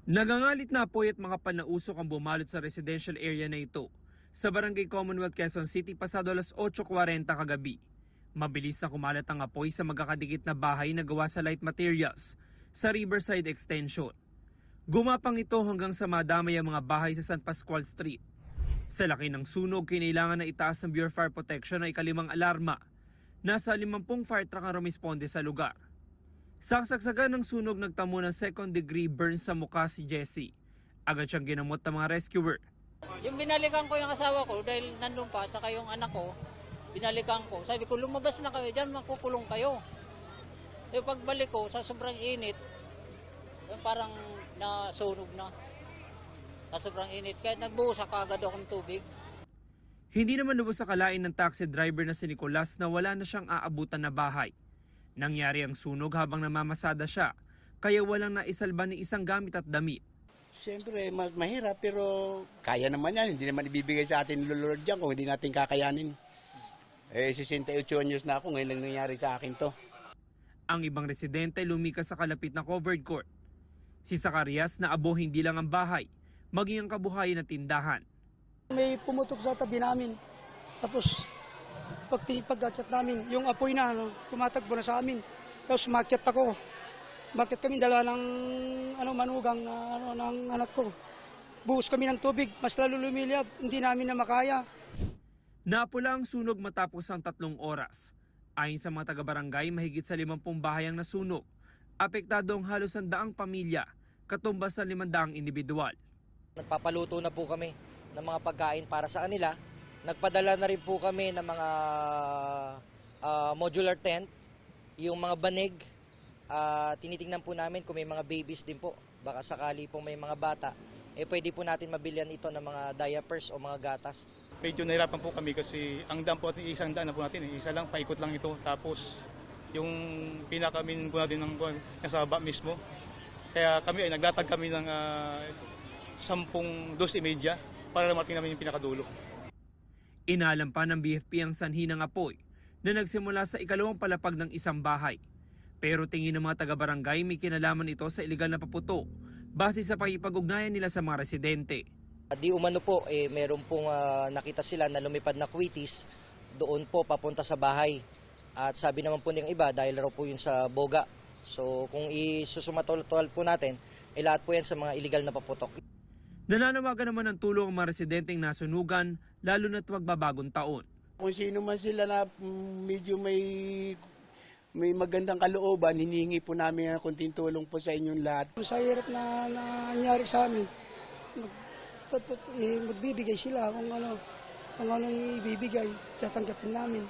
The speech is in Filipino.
Nagangalit na apoy at mga panausok ang bumalot sa residential area na ito sa Barangay Commonwealth, Quezon City pasado alas 8:40 kagabi. Mabilis na kumalat ang apoy sa magkakadikit na bahay na gawa sa light materials sa Riverside Extension. Gumapang ito hanggang sa madamay ang mga bahay sa San Pascual Street. Sa laki ng sunog, kinailangan na itaas ng Bureau of Fire Protection ang ikalimang alarma. Nasa 50 fire truck ang rumisponde sa lugar. Sa kasagsagan ng sunog, nagtamo ng second-degree burn sa mukha si Jessie. Agad siyang ginamot ng mga rescuer. Yung binalikan ko yung asawa ko dahil nandun pa, saka yung anak ko, binalikan ko. Sabi ko, lumabas na kayo dyan, makukulong kayo. Yung pagbalik ko, sa sobrang init, yung parang nasunog na. Sa sobrang init, kaya nagbuhos agad akong tubig. Hindi naman lubos sa kalain ng taxi driver na si Nicolas na wala na siyang aabutan na bahay. Nangyari ang sunog habang namamasada siya, kaya walang naisalba ni isang gamit at damit. Siyempre, mahirap pero kaya naman yan. Hindi naman ibibigay sa atin ng Lord dyan kung hindi natin kakayanin. 68 years na ako, ngayon lang nangyari sa akin to. Ang ibang residente lumikas sa kalapit na covered court. Si Zacarias na abo hindi lang ang bahay, maging ang kabuhayan at tindahan. May pumutok sa tabi namin. Tapos pag-akyat namin, yung apoy na tumatagbo na sa amin. Tapos makyat ako. Bakit kami dala ng manugang ng anak ko. Buhos kami ng tubig, mas lalo lumiliyab, hindi namin na makaya. Napula ang sunog matapos ang 3 oras. Ayon sa mga taga-barangay, mahigit sa 50 bahay ang nasunog. Apektado ang halos 100 pamilya, katumbas sa 500 individual. Nagpapaluto na po kami ng mga pagkain para sa kanila. Nagpadala na rin po kami ng mga modular tent, yung mga banig. Tinitingnan po namin kung may mga babies din po. Baka sakali po may mga bata, pwede po natin mabilihan ito ng mga diapers o mga gatas. Medyo nahirapan po kami kasi ang dam po natin, isang daan na po natin. Isa lang, paikot lang ito. Tapos yung pinakamin po natin ng nasa baba mismo. Kaya kami ay naglatag kami ng 12:30 para mating namin yung pinakadulo. Inalam pa ng BFP ang sanhi ng apoy na nagsimula sa ikalawang palapag ng isang bahay. Pero tingin ng mga taga-barangay may kinalaman ito sa iligal na paputok base sa pakipag-ugnayan nila sa mga residente. Di umano po, meron pong nakita sila na lumipad na kwitis doon po papunta sa bahay. At sabi naman po ng iba dahil raw po yun sa boga. So kung isusumatol-tol po natin, lahat po yan sa mga iligal na paputok. Nananawagan naman ng tulong ang mga residenteng nasunugan, lalo na't magbabagong taon. Kung sino man sila na medyo may magandang kalooban, hinihingi po namin ang kunting tulong po sa inyong lahat. Sa hirap na nangyari sa amin, magbibigay sila kung anong ibibigay, tatanggapin namin.